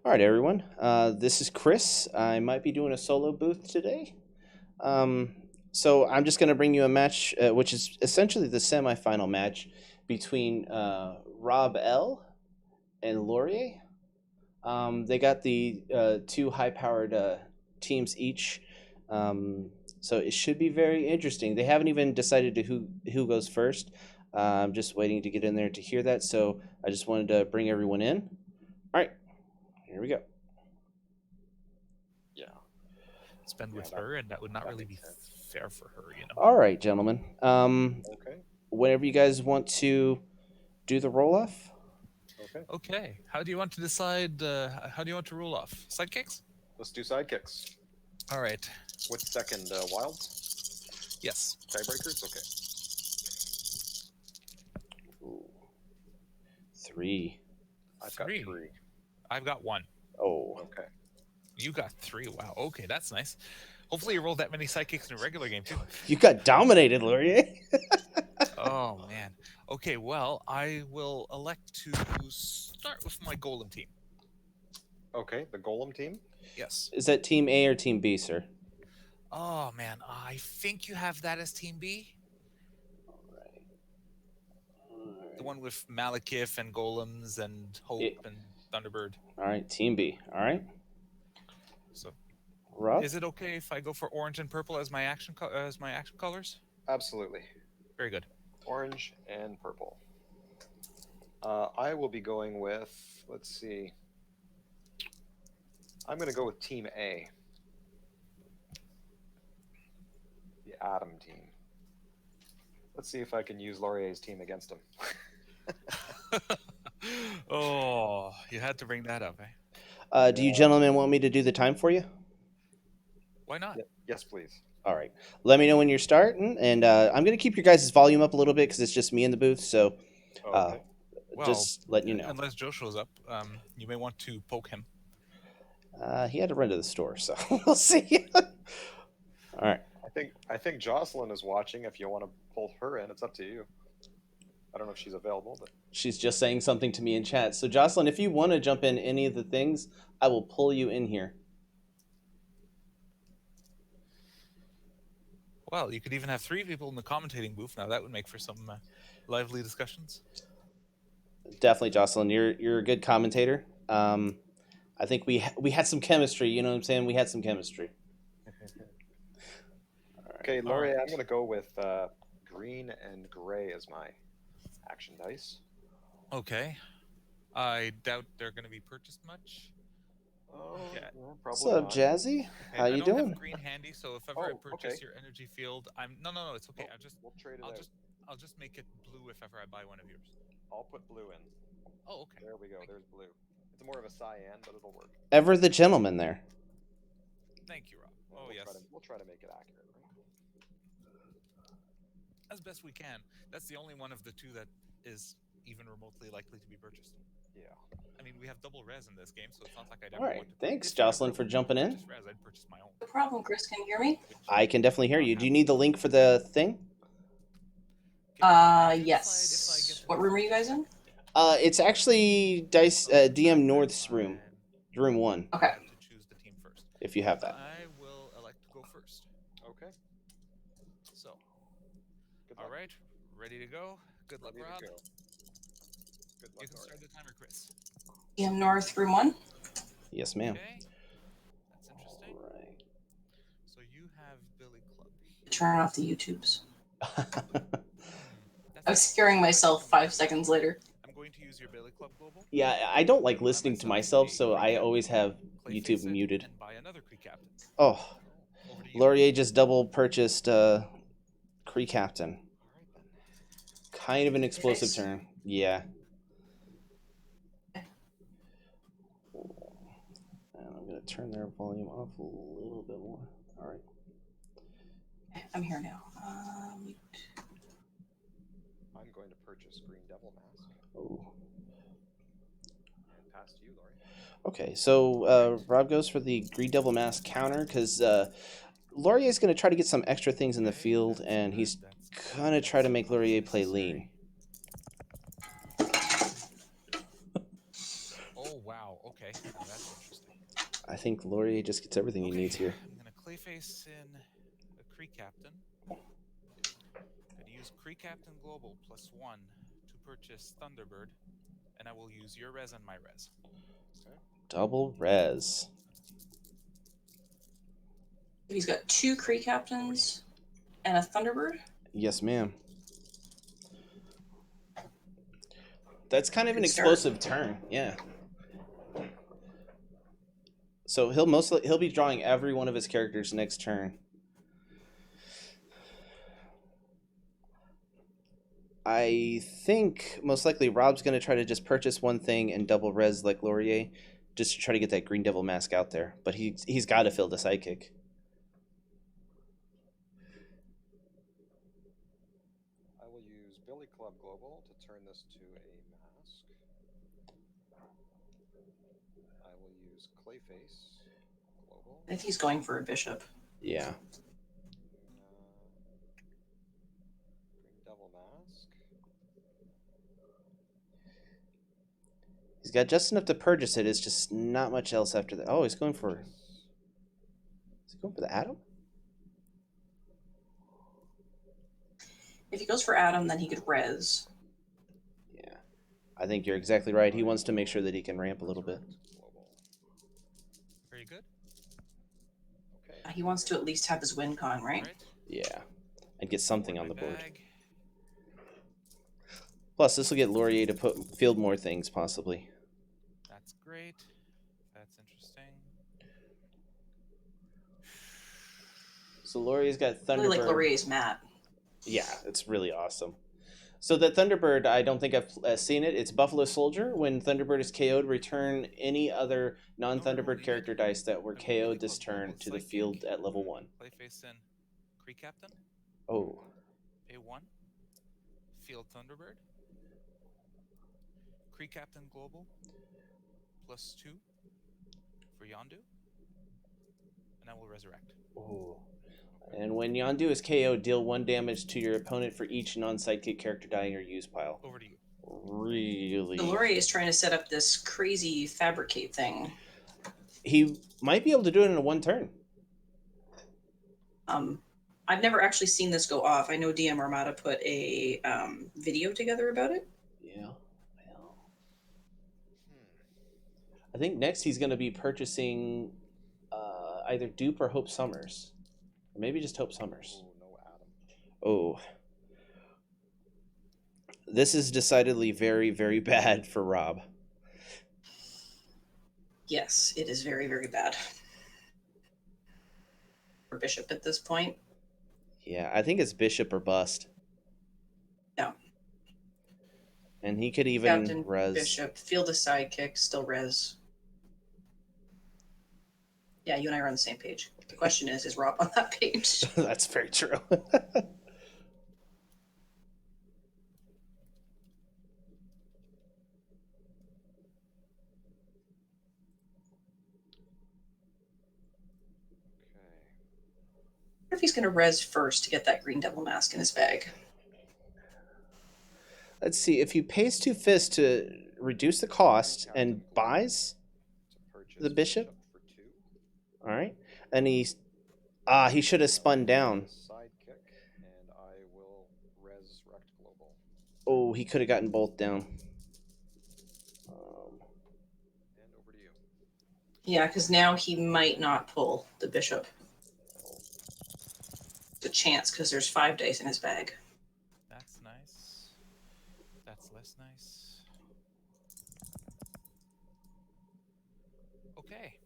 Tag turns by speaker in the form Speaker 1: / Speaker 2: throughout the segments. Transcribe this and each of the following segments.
Speaker 1: All right, everyone. This is Chris. I might be doing a solo booth today. Um, so I'm just going to bring you a match, which is essentially the semifinal match between Rob L and Laurier. They got the two high-powered teams each, um, so it should be very interesting. They haven't even decided to who goes first. I'm just waiting to get in there to hear that. So I just wanted to bring everyone in. All right, here we go.
Speaker 2: Yeah.
Speaker 3: Spend
Speaker 2: Yeah,
Speaker 3: with
Speaker 2: that
Speaker 3: her, and that would not
Speaker 2: that
Speaker 3: really be
Speaker 2: makes sense.
Speaker 3: fair for her.
Speaker 1: All right, gentlemen.
Speaker 2: Okay.
Speaker 1: Whenever you guys want to do the roll off.
Speaker 2: Okay.
Speaker 3: Okay, how do you want to decide? How do you want to roll off? Sidekicks?
Speaker 2: Let's do sidekicks.
Speaker 3: All right.
Speaker 2: With second wilds?
Speaker 3: Yes.
Speaker 2: Tiebreakers? Okay.
Speaker 1: Ooh, 3.
Speaker 2: I've got
Speaker 3: Three.
Speaker 2: three.
Speaker 3: I've got one.
Speaker 1: Oh,
Speaker 2: Okay.
Speaker 3: You got three. Wow. Okay, that's nice. Hopefully, you rolled that many sidekicks in a regular game too.
Speaker 1: you got dominated, Laurier.
Speaker 3: Oh man. Okay. Well, I will elect to start with my golem team.
Speaker 2: Okay, the golem team?
Speaker 3: Yes.
Speaker 1: Is that Team A or Team B, sir?
Speaker 3: Oh man, I think you have that as Team B.
Speaker 1: All right.
Speaker 3: The one with Malekith and golems and Hope
Speaker 1: It,
Speaker 3: and Thunderbird.
Speaker 1: all right, Team B. All right,
Speaker 3: So,
Speaker 1: Rob.
Speaker 3: is it okay if I go for orange and purple as my action colors?
Speaker 2: Absolutely.
Speaker 3: Very good.
Speaker 2: Orange and purple. I will be going with, let's see. I'm going to go with Team A. The Atom team. Let's see if I can use Laurier's team against him.
Speaker 3: Oh, you had to bring that up, eh?
Speaker 1: Do you gentlemen want me to do the time for you?
Speaker 3: Why not?
Speaker 2: Yes, please.
Speaker 1: All right. Let me know when you're starting, and I'm going to keep your guys' volume up a little bit because it's just me in the booth. So, uh,
Speaker 2: Okay.
Speaker 3: Well,
Speaker 1: just letting you know.
Speaker 3: unless Joe shows up, you may want to poke him.
Speaker 1: He had to run to the store, so we'll see. All right.
Speaker 2: I think Jocelyn is watching. If you want to pull her in, it's up to you. I don't know if she's available, but
Speaker 1: She's just saying something to me in chat. So, Jocelyn, if you want to jump in any of the things, I will pull you in here.
Speaker 3: Well, you could even have three people in the commentating booth. Now that would make for some lively discussions.
Speaker 1: Definitely, Jocelyn. You're a good commentator. I think we had some chemistry. You know what I'm saying? We had some chemistry.
Speaker 2: okay,
Speaker 3: All
Speaker 2: Laurie,
Speaker 3: right.
Speaker 2: I'm going to go with green and gray as my action dice.
Speaker 3: Okay. I doubt they're going to be purchased much.
Speaker 2: Oh,
Speaker 3: Yeah.
Speaker 2: well,
Speaker 1: What's
Speaker 2: probably
Speaker 1: up,
Speaker 2: not.
Speaker 1: Jazzy?
Speaker 3: Okay,
Speaker 1: How
Speaker 3: I
Speaker 1: you
Speaker 3: don't have
Speaker 1: doing?
Speaker 3: green handy, so if ever I
Speaker 2: Oh,
Speaker 3: purchase
Speaker 2: okay.
Speaker 3: your energy field, no, it's okay.
Speaker 2: Well, we'll trade it
Speaker 3: I'll
Speaker 2: out.
Speaker 3: just I'll just make it blue if ever I buy one of yours.
Speaker 2: I'll put blue in.
Speaker 3: Oh, okay.
Speaker 2: There we go.
Speaker 3: Thank
Speaker 2: There's blue. It's more of a cyan, but it'll work.
Speaker 1: Ever the gentleman there.
Speaker 3: Thank you, Rob.
Speaker 2: And
Speaker 3: Oh, yes.
Speaker 2: we'll try to make it accurate, right?
Speaker 3: As best we can. That's the only one of the two that is even remotely likely to be purchased.
Speaker 2: Yeah.
Speaker 3: I mean, we have double res in this game, so it's not like I'd
Speaker 1: All
Speaker 3: ever
Speaker 1: right.
Speaker 3: want to.
Speaker 1: Thanks,
Speaker 3: If ever
Speaker 1: Jocelyn,
Speaker 3: I
Speaker 1: for
Speaker 3: would want to
Speaker 1: jumping in.
Speaker 3: purchase res, I'd purchase my own.
Speaker 4: No problem, Chris. Can you hear me?
Speaker 1: I can definitely hear you. Do you need the link for the thing?
Speaker 4: Yes. What room are you guys in?
Speaker 1: It's actually Dice DM North's room, room 1,
Speaker 4: Okay.
Speaker 3: To choose the team first.
Speaker 1: if you have that.
Speaker 3: I will elect to go first.
Speaker 2: Okay.
Speaker 3: So,
Speaker 2: Good
Speaker 3: all
Speaker 2: luck.
Speaker 3: right, ready to go. Good luck,
Speaker 2: Ready to
Speaker 3: Rob.
Speaker 2: go. Good luck,
Speaker 3: You can
Speaker 2: Laurie.
Speaker 3: start the timer, Chris.
Speaker 4: DM North, room 1.
Speaker 1: Yes, ma'am.
Speaker 3: Okay, that's interesting.
Speaker 1: All right.
Speaker 3: So you have Billy Club.
Speaker 4: Turn off the YouTubes.
Speaker 3: That's
Speaker 4: I was scaring myself 5 seconds later.
Speaker 3: I'm going to use your Billy Club Global.
Speaker 1: Yeah, I don't like listening to myself,
Speaker 3: a
Speaker 1: so
Speaker 3: Kree
Speaker 1: I
Speaker 3: captain,
Speaker 1: always have
Speaker 3: Clay
Speaker 1: YouTube
Speaker 3: face it,
Speaker 1: muted.
Speaker 3: and buy another Kree captain.
Speaker 1: Oh,
Speaker 3: Over to you.
Speaker 1: Laurier just double purchased Kree Captain.
Speaker 2: All right then.
Speaker 1: Kind of an explosive
Speaker 4: Nice.
Speaker 1: turn. Yeah. And I'm going to turn their volume off a little bit more. All right.
Speaker 4: Okay, I'm here now.
Speaker 2: I'm going to purchase Green Devil Mask
Speaker 1: Oh.
Speaker 2: and pass to you, Laurie.
Speaker 1: Okay, so Rob goes for the Green Devil Mask counter because Laurier is going to try to get some extra things in the field, and he's going to try to make Laurier play lean.
Speaker 3: Oh Oh wow. Okay, now that's interesting.
Speaker 1: I think Laurier just gets everything he needs here.
Speaker 3: I'm gonna Clayface in a Kree Captain. Gonna use Kree Captain Global +1 to purchase Thunderbird, and I will use your res and my res.
Speaker 2: Okay.
Speaker 1: Double res.
Speaker 4: He's got 2 Kree captains and a Thunderbird.
Speaker 1: Yes, ma'am. That's kind of an
Speaker 4: Good start.
Speaker 1: explosive turn. Yeah. So he'll be drawing every one of his characters next turn. I think most likely Rob's going to try to just purchase one thing and double res like Laurier, just to try to get that Green Devil mask out there. But he's got to fill the sidekick.
Speaker 2: I will use Billy Club Global to turn this to a mask. I will use Clayface Global.
Speaker 4: I think he's going for a bishop.
Speaker 1: Yeah.
Speaker 2: Green Devil mask.
Speaker 1: He's got just enough to purchase it. It's just not much else after that. Oh, he's going for...
Speaker 2: Purchase.
Speaker 1: Is he going for the Atom?
Speaker 4: If he goes for Adam, then he could res.
Speaker 1: Yeah. I think you're exactly right. He wants to make sure that he can ramp a little bit.
Speaker 2: Resurrect Global.
Speaker 3: Very good.
Speaker 2: Okay.
Speaker 4: He wants to at least have his win con, right?
Speaker 3: Right.
Speaker 1: Yeah. And get something on
Speaker 3: My
Speaker 1: the board.
Speaker 3: bag.
Speaker 1: Plus, this will get Laurier to field more things, possibly.
Speaker 3: That's great. That's interesting.
Speaker 1: So Laurier's got
Speaker 4: I really like
Speaker 1: Thunderbird.
Speaker 4: Laurier's mat.
Speaker 1: Yeah, it's really awesome. So the Thunderbird, I don't think I've seen it. It's Buffalo Soldier. When Thunderbird is KO'd, return any other non-Thunderbird character dice that were KO'd this turn to the field at level 1.
Speaker 3: Clayface in Kree Captain.
Speaker 1: Oh.
Speaker 3: Pay 1. Field Thunderbird. Kree Captain Global +2 for Yondu. And I will resurrect.
Speaker 1: Oh. And when Yondu is KO, deal 1 damage to your opponent for each non-sidekick character die in your use pile.
Speaker 3: Over to you.
Speaker 1: Really?
Speaker 4: So Laurier is trying to set up this crazy fabricate thing.
Speaker 1: He might be able to do it in a 1 turn.
Speaker 4: I've never actually seen this go off. I know DM Armada put a video together about it.
Speaker 1: Yeah. Well. I think next he's going to be purchasing either Dupe or Hope Summers. Or maybe just Hope Summers.
Speaker 2: Oh, no Adam.
Speaker 1: Oh. This is decidedly very, very bad for Rob.
Speaker 4: Yes, it is very, very bad for Bishop at this point.
Speaker 1: Yeah, I think it's Bishop or bust.
Speaker 4: No.
Speaker 1: And he could even
Speaker 4: Captain,
Speaker 1: res.
Speaker 4: Bishop, field a sidekick, still res. Yeah, you and I are on the same page. The question is Rob on that page?
Speaker 1: That's very true.
Speaker 4: What if he's going to res first to get that Green Devil mask in his bag?
Speaker 1: Let's see. If he pays 2 fists to reduce the cost and buys the bishop.
Speaker 2: For 2.
Speaker 1: All right. And he should have spun down.
Speaker 2: Sidekick, and I will resurrect Global.
Speaker 1: Oh, he could have gotten both down.
Speaker 2: And over to you.
Speaker 4: Yeah, because now he might not pull the Bishop. It's a chance because there's 5 dice in his bag.
Speaker 3: That's nice. That's less nice. Okay.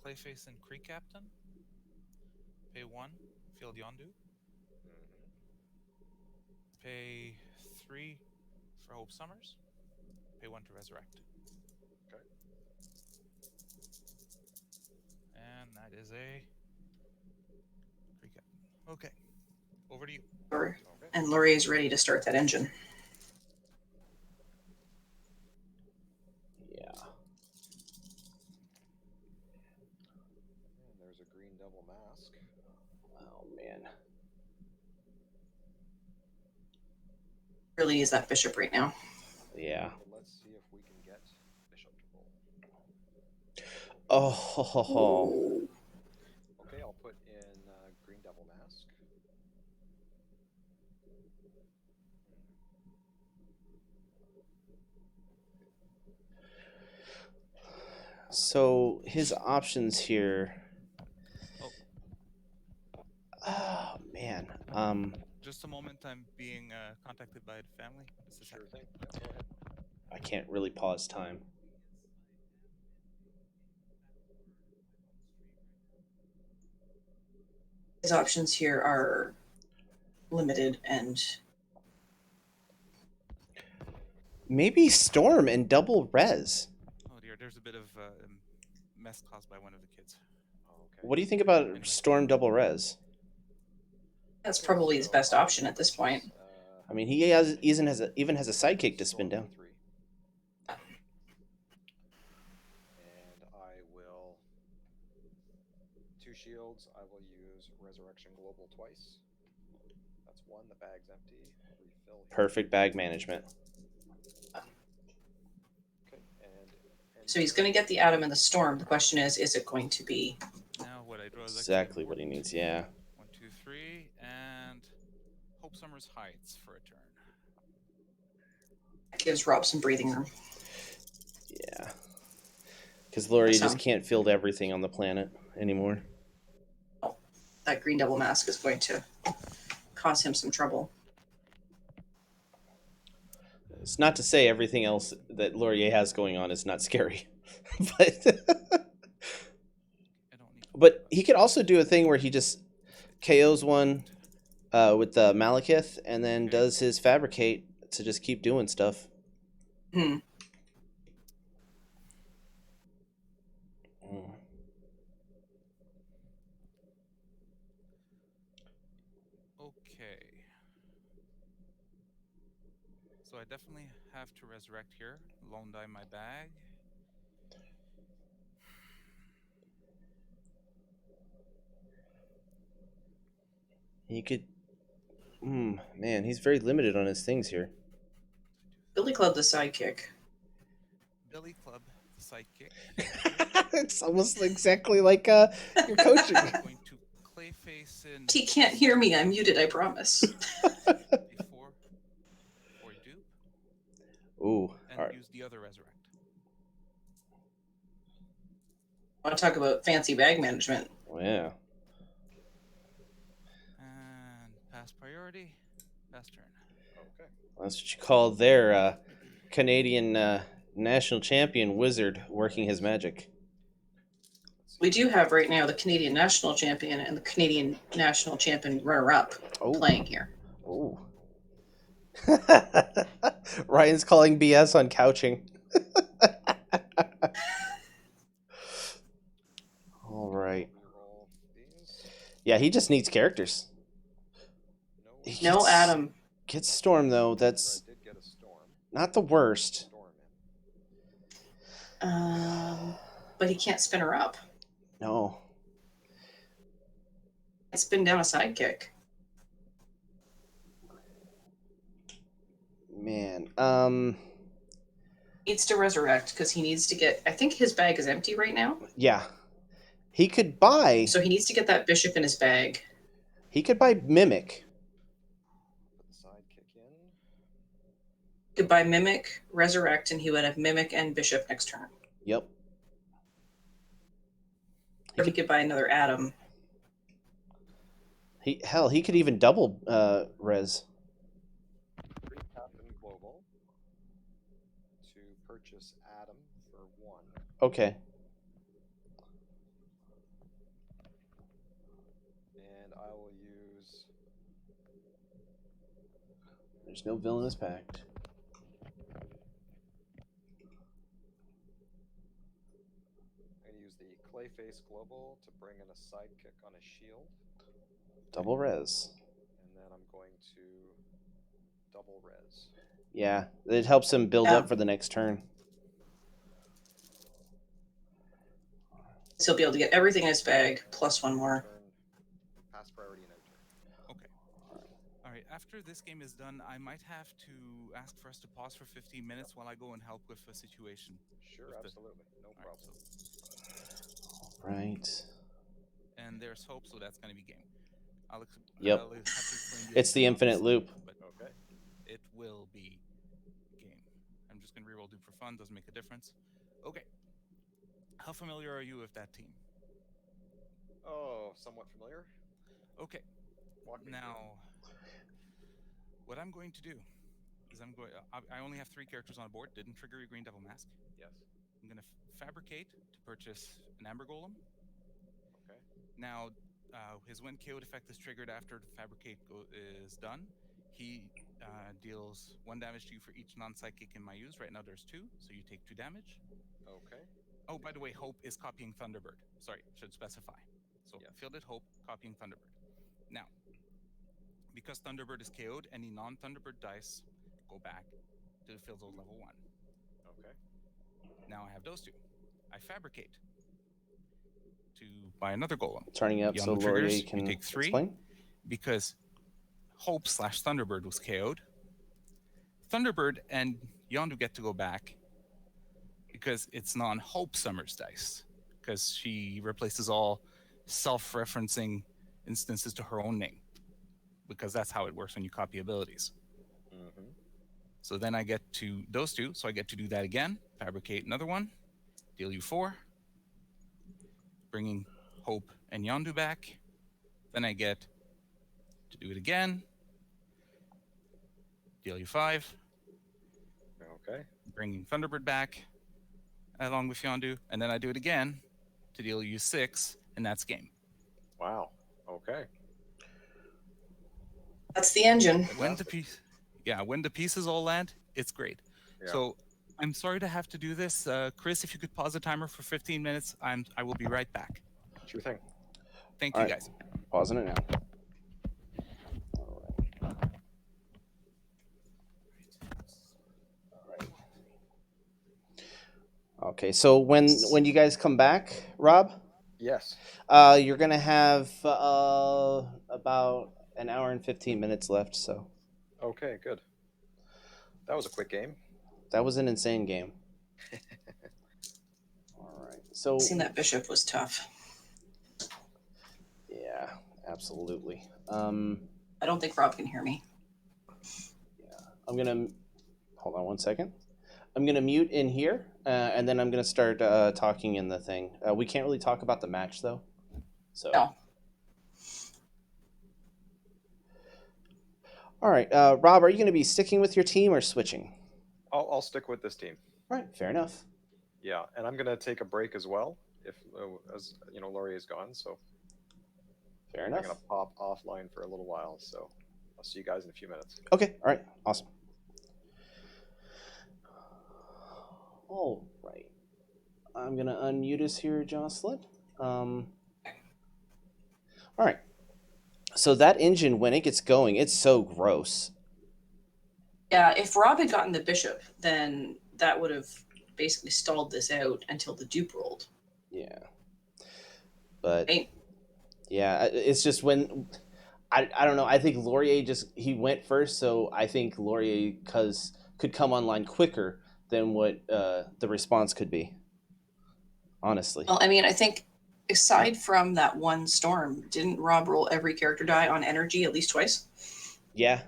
Speaker 3: Clayface and Kree Captain. Pay 1. Field Yondu. Pay 3 for Hope Summers. Pay 1 to resurrect.
Speaker 2: Okay.
Speaker 3: And that is a Kree Captain. Okay. Over to you.
Speaker 2: Okay.
Speaker 4: And Laurier is ready to start that engine.
Speaker 1: Yeah.
Speaker 2: And there's a Green Devil mask.
Speaker 1: Oh man.
Speaker 4: Really needs that bishop right now.
Speaker 1: Yeah.
Speaker 2: So let's see if we can get bishop to roll.
Speaker 1: Oh, ho, ho, ho.
Speaker 4: Ooh.
Speaker 2: Okay, I'll put in Green Devil Mask.
Speaker 1: So his options here.
Speaker 3: Oh,
Speaker 1: Oh man.
Speaker 3: just a moment. I'm being contacted by the family. Just a
Speaker 2: Sure
Speaker 3: second.
Speaker 2: thing. Yeah, go ahead.
Speaker 1: I can't really pause time.
Speaker 4: His options here are limited, and
Speaker 1: Maybe Storm and double res.
Speaker 3: Oh dear, there's a bit of mess caused by one of the kids.
Speaker 2: Okay.
Speaker 1: What do you think about
Speaker 3: Anyway.
Speaker 1: Storm double res?
Speaker 4: that's
Speaker 2: Okay,
Speaker 4: probably his
Speaker 2: so
Speaker 4: best
Speaker 2: I will
Speaker 4: option at this
Speaker 2: purchase,
Speaker 4: point.
Speaker 1: I mean, he has even has a sidekick to spin
Speaker 2: Storm
Speaker 1: down.
Speaker 2: for 3. And I will 2 shields. I will use Resurrection Global twice. That's 1. The bag's empty. Refill here.
Speaker 1: Perfect bag management.
Speaker 2: Okay, and
Speaker 4: So he's going to get the atom and the storm. The question is it going to be?
Speaker 3: Now what I draw is actually
Speaker 1: Exactly what he
Speaker 3: important.
Speaker 1: needs. Yeah.
Speaker 3: 1, 2, 3, and Hope Summers Heights for a turn.
Speaker 4: Gives Rob some breathing room.
Speaker 1: Yeah. Because Laurie
Speaker 4: Some.
Speaker 1: just can't field everything on the planet anymore.
Speaker 4: That Green Devil Mask is going to cause him some trouble.
Speaker 1: It's not to say everything else that Laurier has going on is not scary, but
Speaker 3: I don't need to
Speaker 1: but he could also do a thing where he just KOs one with the Malekith and then
Speaker 3: Okay.
Speaker 1: does his fabricate to just keep doing stuff.
Speaker 4: Hmm.
Speaker 1: Mm.
Speaker 3: Okay. So I definitely have to resurrect here. Lone die my bag.
Speaker 1: He could. Man, he's very limited on his things here.
Speaker 4: Billy Club the sidekick.
Speaker 3: Billy Club, the sidekick.
Speaker 1: It's almost exactly like your coaching.
Speaker 3: I'm going to Clayface in.
Speaker 4: He can't hear me. I'm muted, I promise.
Speaker 3: before dupe.
Speaker 1: Ooh,
Speaker 3: And
Speaker 1: all right.
Speaker 3: use the other resurrect.
Speaker 4: I want to talk about fancy bag management.
Speaker 1: Well, yeah.
Speaker 3: And pass priority. Pass turn.
Speaker 2: okay.
Speaker 1: That's what you call their Canadian national champion wizard working his magic.
Speaker 4: We do have right now the Canadian national champion and the Canadian national champion runner-up playing here.
Speaker 1: Oh. Ryan's calling BS on couching. All right.
Speaker 2: Reroll these.
Speaker 1: Yeah, he just needs characters.
Speaker 2: No,
Speaker 1: He
Speaker 4: No
Speaker 1: gets,
Speaker 4: Adam.
Speaker 1: gets Storm, though.
Speaker 2: I
Speaker 1: That's
Speaker 2: did get a storm.
Speaker 1: not the worst.
Speaker 2: Storm in.
Speaker 4: But he can't spin her up.
Speaker 1: No.
Speaker 4: Can't spin down a sidekick.
Speaker 1: Man.
Speaker 4: Needs to resurrect because he needs to get. I think his bag is empty right now.
Speaker 1: Yeah. He could buy.
Speaker 4: So he needs to get that bishop in his bag.
Speaker 1: He could buy Mimic.
Speaker 2: Put the sidekick in.
Speaker 4: He could buy Mimic, resurrect, and he would have Mimic and bishop next turn.
Speaker 1: Yep.
Speaker 4: Or he could buy another Adam.
Speaker 1: He could even double res.
Speaker 2: Free Captain Global to purchase Adam for 1.
Speaker 1: Okay.
Speaker 2: And I will use.
Speaker 1: There's no villainous pact.
Speaker 2: I'm going to use the Clayface Global to bring in a sidekick on a shield.
Speaker 1: Double res.
Speaker 2: And then I'm going to double res.
Speaker 1: Yeah, it helps him build up for the next turn.
Speaker 4: So he'll be able to get everything in his bag plus one more.
Speaker 2: Turn, pass priority and out turn.
Speaker 3: Okay. All right. After this game is done, I might have to ask for us to pause for 15 minutes while I go and help with a situation.
Speaker 2: Sure,
Speaker 3: With the,
Speaker 2: absolutely. No
Speaker 3: all right.
Speaker 2: problem.
Speaker 1: Right.
Speaker 3: And there's hope, so that's going to be game.
Speaker 1: Yep.
Speaker 3: I'll have to explain the
Speaker 1: It's
Speaker 3: other
Speaker 1: the
Speaker 3: thing,
Speaker 1: infinite
Speaker 3: obviously,
Speaker 1: loop.
Speaker 3: but
Speaker 2: Okay.
Speaker 3: it will be game. I'm just going to reroll Dupe for fun. Doesn't make a difference. Okay. How familiar are you with that team?
Speaker 2: Oh, somewhat familiar.
Speaker 3: Okay.
Speaker 2: Walk me through it.
Speaker 3: Now, what I'm going to do is I only have 3 characters on board. Didn't trigger your Green Devil Mask.
Speaker 2: Yes.
Speaker 3: I'm going to fabricate to purchase an Amber Golem.
Speaker 2: Okay.
Speaker 3: Now, his when KO'd effect is triggered after the fabricate is done. He deals 1 damage to you for each non-psychic in my use. Right now there's 2, so you take 2 damage.
Speaker 2: Okay.
Speaker 3: Oh, by the way, Hope is copying Thunderbird. Sorry, should specify. So
Speaker 2: Yes.
Speaker 3: Fielded Hope, copying Thunderbird. Now, because Thunderbird is KO'd, any non-Thunderbird dice go back to the field level 1.
Speaker 2: Okay.
Speaker 3: Now I have those 2. I fabricate to buy another golem.
Speaker 1: Turning up so
Speaker 3: Yondu
Speaker 1: Laurier
Speaker 3: triggers, you
Speaker 1: can
Speaker 3: take 3.
Speaker 1: explain.
Speaker 3: Because Hope/Thunderbird was KO'd, Thunderbird and Yondu get to go back because it's non-Hope Summers dice, because she replaces all self-referencing instances to her own name, because that's how it works when you copy abilities.
Speaker 2: Mm-hmm.
Speaker 3: So then I get to those 2, so I get to do that again, fabricate another one, deal you 4, bringing Hope and Yondu back. Then I get to do it again, deal you 5,
Speaker 2: Okay.
Speaker 3: bringing Thunderbird back along with Yondu, and then I do it again to deal you 6, and that's game.
Speaker 2: Wow. Okay.
Speaker 4: That's the engine.
Speaker 3: When the
Speaker 2: Fantastic.
Speaker 3: when the pieces all land, it's great.
Speaker 2: Yeah.
Speaker 3: So I'm sorry to have to do this, Chris. If you could pause the timer for 15 minutes, I will be right back.
Speaker 2: Sure thing.
Speaker 3: Thank
Speaker 1: All
Speaker 3: you,
Speaker 1: right.
Speaker 3: guys.
Speaker 1: Pausing it now. Okay, so when you guys come back, Rob,
Speaker 2: Yes.
Speaker 1: you're gonna have about an hour and 15 minutes left. So
Speaker 2: Okay, good. That was a quick game.
Speaker 1: that was an insane game. All right, so
Speaker 4: Seeing that bishop was tough.
Speaker 1: yeah, absolutely.
Speaker 4: I don't think Rob can hear me.
Speaker 1: Yeah, I'm gonna hold on one second. I'm gonna mute in here, and then I'm gonna start talking in the thing. We can't really talk about the match though. So
Speaker 4: No.
Speaker 1: all right, Rob, are you gonna be sticking with your team or switching?
Speaker 2: I'll stick with this team.
Speaker 1: All right, fair enough.
Speaker 2: Yeah, and I'm gonna take a break as well. If as you know, Laurie is gone, so
Speaker 1: Fair
Speaker 2: I'm
Speaker 1: enough.
Speaker 2: gonna pop offline for a little while. So I'll see you guys in a few minutes.
Speaker 1: Okay, all right, awesome. All right, I'm gonna unmute us here, Jocelyn. All right. So that engine, when it gets going, it's so gross.
Speaker 4: Yeah, if Rob had gotten the bishop, then that would have basically stalled this out until the dupe rolled.
Speaker 1: Yeah. But
Speaker 4: Right?
Speaker 1: yeah, it's just when I don't know. I think Laurier he went first, so I think Laurier could come online quicker than what the response could be. Honestly.
Speaker 4: Well, I mean, I think aside from that one storm, didn't Rob roll every character die on energy at least twice?
Speaker 1: Yeah.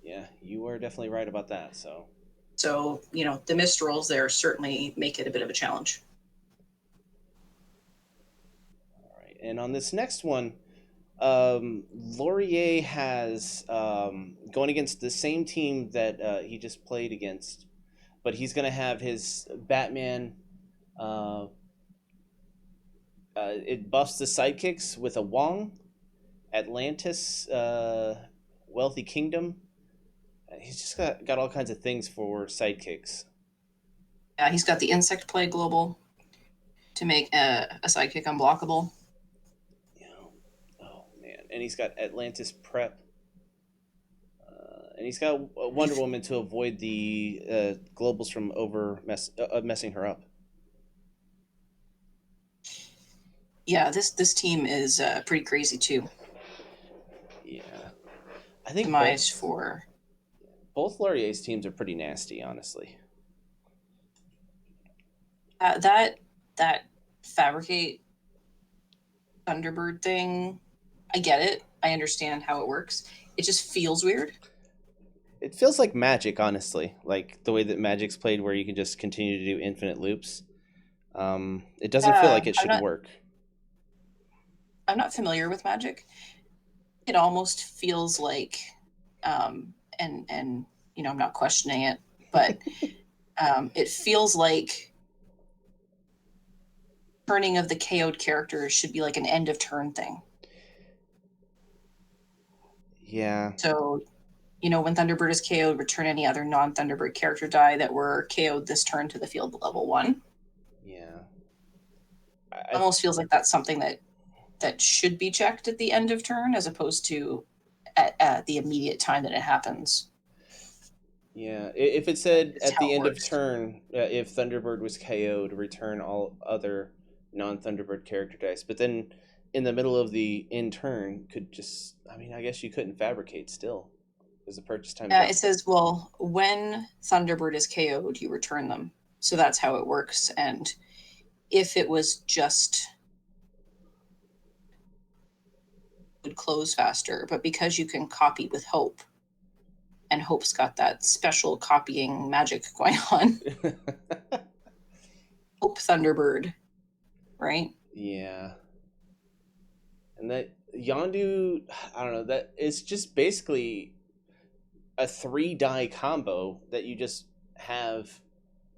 Speaker 1: Yeah, you are definitely right about that. So
Speaker 4: The missed rolls there certainly make it a bit of a challenge.
Speaker 1: all right, and on this next one, Laurier has going against the same team that he just played against, but he's going to have his Batman. It buffs the sidekicks with a Wong, Atlantis, Wealthy Kingdom. He's just got all kinds of things for sidekicks.
Speaker 4: Yeah, he's got the insect plague global to make a sidekick unblockable.
Speaker 1: Yeah. Oh man, and he's got Atlantis Prep. And he's got Wonder Woman to avoid the globals from messing her up.
Speaker 4: Yeah, this team is pretty crazy too.
Speaker 1: Yeah. I think
Speaker 4: demise for
Speaker 1: both Laurier's teams are pretty nasty, honestly.
Speaker 4: that fabricate Thunderbird thing. I get it. I understand how it works. It just feels weird.
Speaker 1: It feels like Magic, honestly, like the way that Magic's played, where you can just continue to do infinite loops. It doesn't feel like it should work.
Speaker 4: I'm not familiar with Magic. It almost feels like, and you know, I'm not questioning it, but it feels like turning of the KO'd characters should be like an end of turn thing.
Speaker 1: Yeah.
Speaker 4: So, you know, when Thunderbird is KO'd, return any other non-Thunderbird character die that were KO'd this turn to the field level 1.
Speaker 1: Yeah.
Speaker 4: Almost feels like that's something that should be checked at the end of turn as opposed to at the immediate time that it happens.
Speaker 1: Yeah, if it said
Speaker 4: It's
Speaker 1: at
Speaker 4: how
Speaker 1: the
Speaker 4: it
Speaker 1: end of
Speaker 4: works.
Speaker 1: turn, if Thunderbird was KO'd, return all other non-Thunderbird character dice. But then in the middle of the in turn, could just, I mean, I guess you couldn't fabricate still because the purchase time's up.
Speaker 4: It says, well, when Thunderbird is KO'd, you return them. So that's how it works. And if it was just would close faster, but because you can copy with Hope, and Hope's got that special copying magic going on. Hope Thunderbird, right?
Speaker 1: Yeah. And that Yondu, I don't know, that it's just basically a 3-die combo that you just have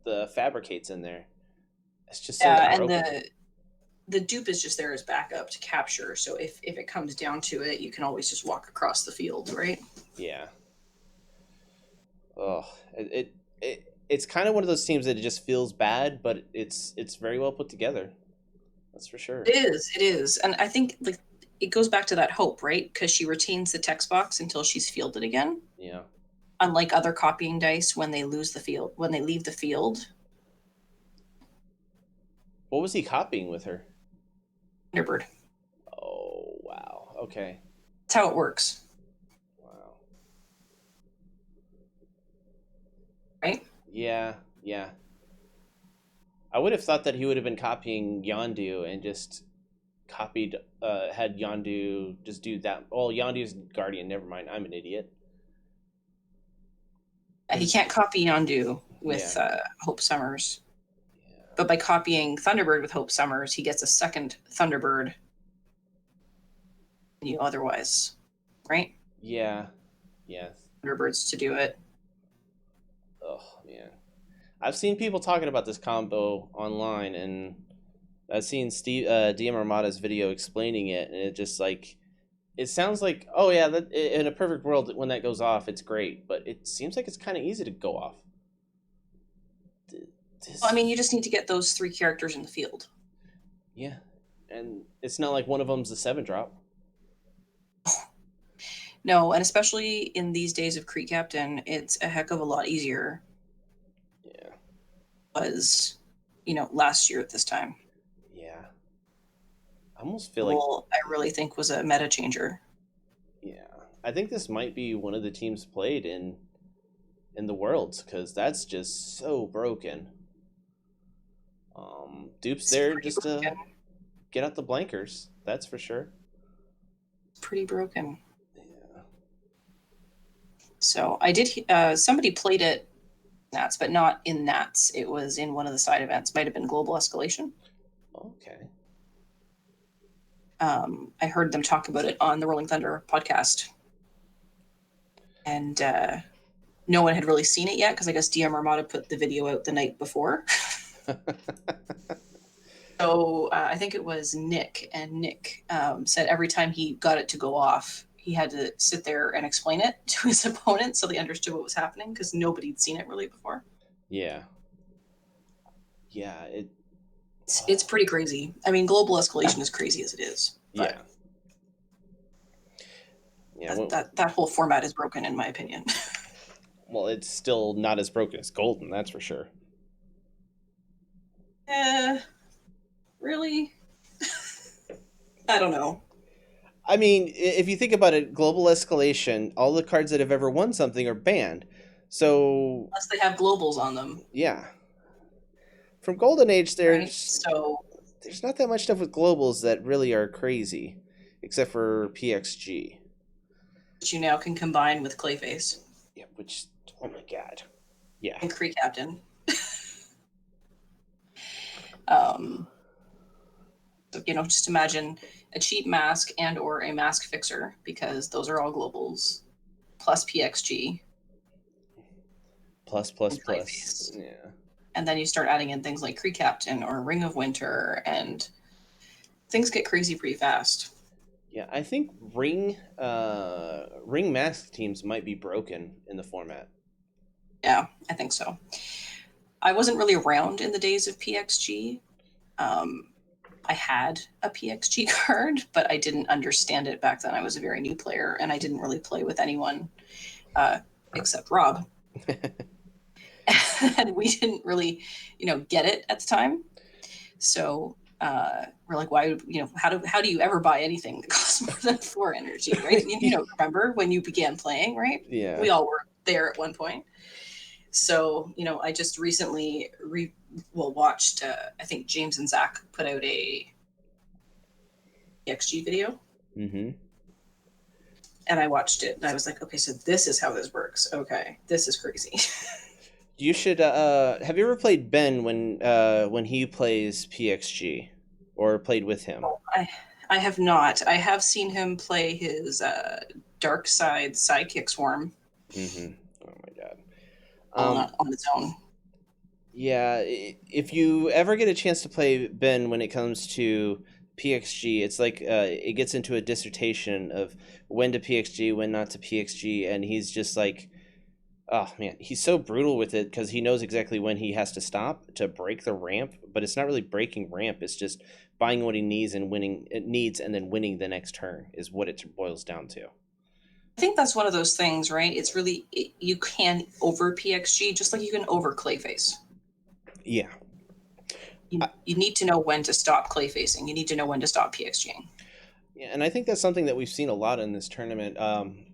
Speaker 1: the fabricates in there. It's just so
Speaker 4: And
Speaker 1: broken.
Speaker 4: the dupe is just there as backup to capture. So if it comes down to it, you can always just walk across the field, right?
Speaker 1: Yeah. Oh, it's kind of one of those teams that it just feels bad, but it's very well put together. That's for sure.
Speaker 4: It is. And I think like it goes back to that Hope, right? Because she retains the text box until she's fielded again.
Speaker 1: Yeah.
Speaker 4: Unlike other copying dice, when they leave the field.
Speaker 1: What was he copying with her?
Speaker 4: Thunderbird.
Speaker 1: Oh wow. Okay.
Speaker 4: That's how it works.
Speaker 1: Wow.
Speaker 4: Right?
Speaker 1: Yeah. Yeah. I would have thought that he would have been copying Yondu and just copied had Yondu just do that. Oh, Yondu's guardian. Never mind. I'm an idiot.
Speaker 4: He can't copy Yondu with
Speaker 1: Yeah.
Speaker 4: Hope Summers.
Speaker 1: Yeah.
Speaker 4: But by copying Thunderbird with Hope Summers, he gets a second Thunderbird than you otherwise, right?
Speaker 1: Yeah. Yeah.
Speaker 4: Thunderbirds to do it.
Speaker 1: Oh man. I've seen people talking about this combo online, and I've seen Steve DM Armada's video explaining it, and it just like it sounds like, oh yeah, that in a perfect world when that goes off, it's great, but it seems like it's kind of easy to go off.
Speaker 4: Well, I mean, you just need to get those 3 characters in the field.
Speaker 1: Yeah, and it's not like one of them's a 7-drop.
Speaker 4: No, and especially in these days of Creek Captain, it's a heck of a lot easier.
Speaker 1: Yeah.
Speaker 4: Was, you know, last year at this time.
Speaker 1: Yeah. I almost feel like
Speaker 4: I really think was a meta changer.
Speaker 1: Yeah, I think this might be one of the teams played in the Worlds because that's just so broken. Dupe's there just to get out the blankers. That's for sure.
Speaker 4: It's pretty broken.
Speaker 1: Yeah.
Speaker 4: So I did. Somebody played it Nats, but not in Nats. It was in one of the side events. Might have been Global Escalation.
Speaker 1: Okay.
Speaker 4: I heard them talk about it on the Rolling Thunder podcast, and no one had really seen it yet because I guess DM Armada put the video out the night before. So I think it was Nick, and Nick said every time he got it to go off, he had to sit there and explain it to his opponent so they understood what was happening because nobody had seen it really before.
Speaker 1: Yeah. Yeah.
Speaker 4: It's pretty crazy. I mean, Global Escalation is crazy as it is. But
Speaker 1: yeah.
Speaker 4: That whole format is broken, in my opinion.
Speaker 1: Well, it's still not as broken as Golden, that's for sure.
Speaker 4: Really? I don't know.
Speaker 1: I mean, if you think about it, global escalation, all the cards that have ever won something are banned. So,
Speaker 4: Unless they have globals on them,
Speaker 1: yeah. From Golden Age,
Speaker 4: right?
Speaker 1: there's
Speaker 4: So
Speaker 1: there's not that much stuff with globals that really are crazy, except for PXG.
Speaker 4: that you now can combine with Clayface
Speaker 1: Yeah, which, oh my god. Yeah.
Speaker 4: and Kree Captain. Um, so, just imagine a cheap mask and or a mask fixer, because those are all globals, plus PXG
Speaker 1: Plus, plus,
Speaker 4: and
Speaker 1: plus.
Speaker 4: Clayface.
Speaker 1: Yeah.
Speaker 4: And then you start adding in things like Kree Captain or Ring of Winter, and things get crazy pretty fast.
Speaker 1: Yeah, I think ring mask teams might be broken in the format.
Speaker 4: Yeah, I think so. I wasn't really around in the days of PXG. Um, I had a PXG card, but I didn't understand it back then. I was a very new player, and I didn't really play with anyone uh, except Rob. And we didn't really, get it at the time. So we're like, why? How do you ever buy anything that costs more than 4 energy, right? Remember when you began playing, right?
Speaker 1: Yeah.
Speaker 4: We all were there at one point. So I just recently watched. I think James and Zach put out a XG video,
Speaker 1: Mm-hmm.
Speaker 4: and I watched it, and I was like, okay, so this is how this works. Okay, this is crazy.
Speaker 1: You should have you ever played Ben when he plays PXG or played with him?
Speaker 4: I have not. I have seen him play his dark side sidekick swarm
Speaker 1: Mm-hmm. Oh my god.
Speaker 4: on its own.
Speaker 1: Yeah, if you ever get a chance to play Ben when it comes to PXG, it's like it gets into a dissertation of when to PXG, when not to PXG, and he's just like, oh man, he's so brutal with it because he knows exactly when he has to stop to break the ramp, but it's not really breaking ramp, it's just buying what he needs and winning it needs and then winning the next turn is what it boils down to.
Speaker 4: I think that's one of those things, right? It's really you can over PXG just like you can over Clayface.
Speaker 1: Yeah.
Speaker 4: You need to know when to stop Clayfacing. You need to know when to stop PXGing.
Speaker 1: Yeah, and I think that's something that we've seen a lot in this tournament.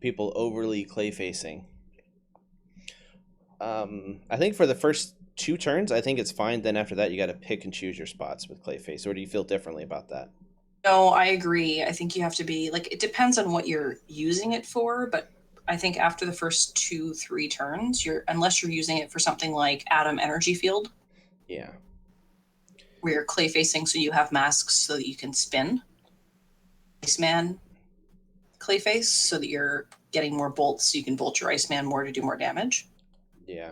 Speaker 1: People overly clay facing. I think for the first two turns, I think it's fine. Then after that, you got to pick and choose your spots with Clayface. Or do you feel differently about that?
Speaker 4: No, I agree. I think you have to be like, it depends on what you're using it for, but I think after the first 2-3 turns, unless you're using it for something like Atom Energy Field,
Speaker 1: Yeah.
Speaker 4: where you're clay facing so you have masks so that you can spin Iceman Clayface so that you're getting more bolts so you can bolt your Iceman more to do more damage.
Speaker 1: Yeah.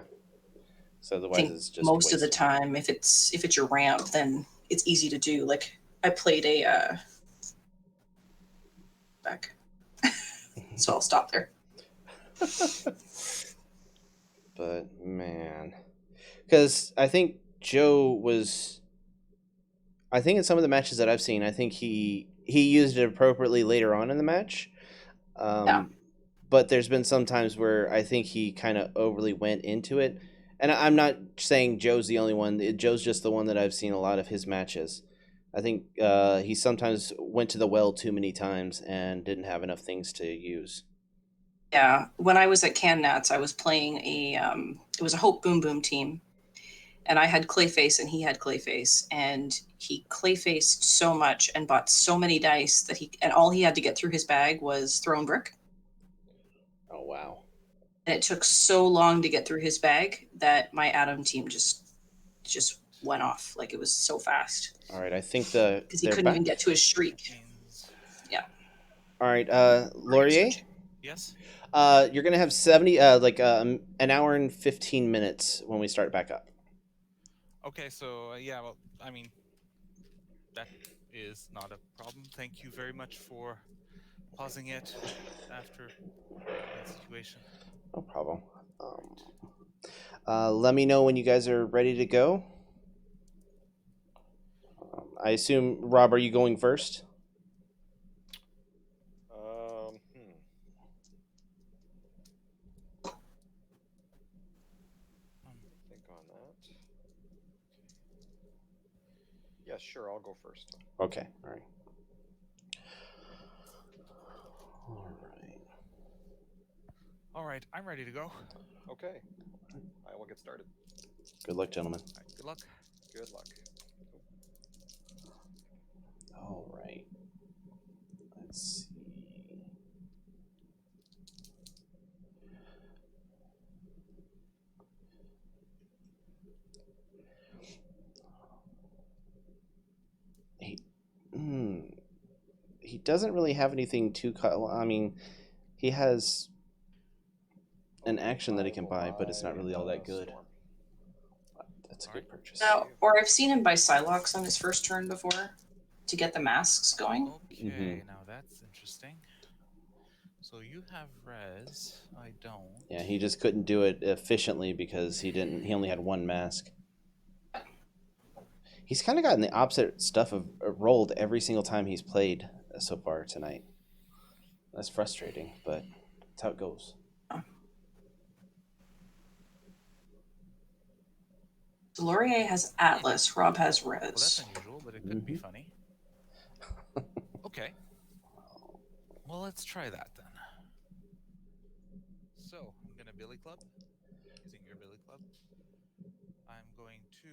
Speaker 1: So
Speaker 4: I
Speaker 1: otherwise,
Speaker 4: think
Speaker 1: it's just
Speaker 4: most of the
Speaker 1: wasting.
Speaker 4: time, if it's your ramp, then it's easy to do. Like I played a back, so I'll stop there.
Speaker 1: But man, because I think Joe was. I think in some of the matches that I've seen, I think he used it appropriately later on in the match.
Speaker 4: Yeah,
Speaker 1: Um, but there's been some times where I think he kind of overly went into it. And I'm not saying Joe's the only one. Joe's just the one that I've seen a lot of his matches. I think he sometimes went to the well too many times and didn't have enough things to use.
Speaker 4: yeah. When I was at CanNats, I was playing it was a Hope Boom Boom team, and I had Clayface and he had Clayface, and he Clayfaced so much and bought so many dice and all he had to get through his bag was Throne Brick.
Speaker 1: Oh wow!
Speaker 4: And it took so long to get through his bag that my Atom team just went off. Like it was so fast
Speaker 1: All right, I think
Speaker 4: because he
Speaker 1: they're
Speaker 4: couldn't even
Speaker 1: back.
Speaker 4: get to his shriek.
Speaker 3: Means
Speaker 4: Yeah.
Speaker 1: All right,
Speaker 4: Are you
Speaker 1: Laurier,
Speaker 4: switching?
Speaker 3: yes.
Speaker 1: you're gonna have 70, an hour and 15 minutes when we start back up.
Speaker 3: Okay, so yeah, well, I mean, that is not a problem. Thank you very much for pausing it after that situation.
Speaker 1: No problem. Let me know when you guys are ready to go. I assume, Rob, are you going first?
Speaker 2: Um, hmm.
Speaker 3: Um,
Speaker 2: Think on that. Yeah, sure. I'll go first.
Speaker 1: Okay, all right.
Speaker 3: All right, I'm ready to go.
Speaker 2: Okay, I will get started.
Speaker 1: Good luck, gentlemen.
Speaker 3: All right, good luck.
Speaker 2: Good luck.
Speaker 1: All right. Let's see. He, he doesn't really have anything too. I mean, he has an action that he
Speaker 2: I
Speaker 1: can
Speaker 2: will
Speaker 1: buy, but it's not really all that good.
Speaker 2: Storm.
Speaker 1: That's a
Speaker 3: All
Speaker 1: good
Speaker 3: right.
Speaker 1: purchase.
Speaker 4: Now, or I've seen him buy Psylocks on his first turn before to get the masks going.
Speaker 3: Okay, now that's interesting. So you have res, I don't.
Speaker 1: Yeah, he just couldn't do it efficiently because he didn't. He only had one mask. He's kind of gotten the opposite stuff of rolled every single time he's played so far tonight. That's frustrating, but that's how it goes.
Speaker 4: Laurier has Atlas. Rob has
Speaker 3: Well, that's
Speaker 4: Res.
Speaker 3: unusual, but it could be funny. Okay. Well, let's try that then. So I'm gonna Billy Club, using your Billy Club. I'm going to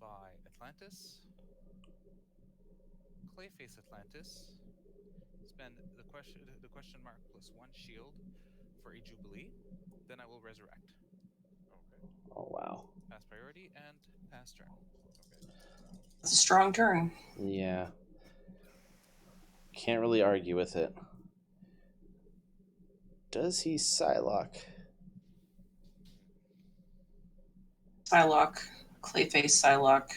Speaker 3: buy Atlantis, Clayface Atlantis, spend the question mark plus 1 shield for a Jubilee. Then I will resurrect.
Speaker 2: Okay.
Speaker 1: Oh wow.
Speaker 3: Pass priority and pass turn.
Speaker 2: Okay.
Speaker 4: It's a strong turn.
Speaker 1: Yeah. Can't really argue with it. Does he Psylocke?
Speaker 4: Psylocke, Clayface Psylocke.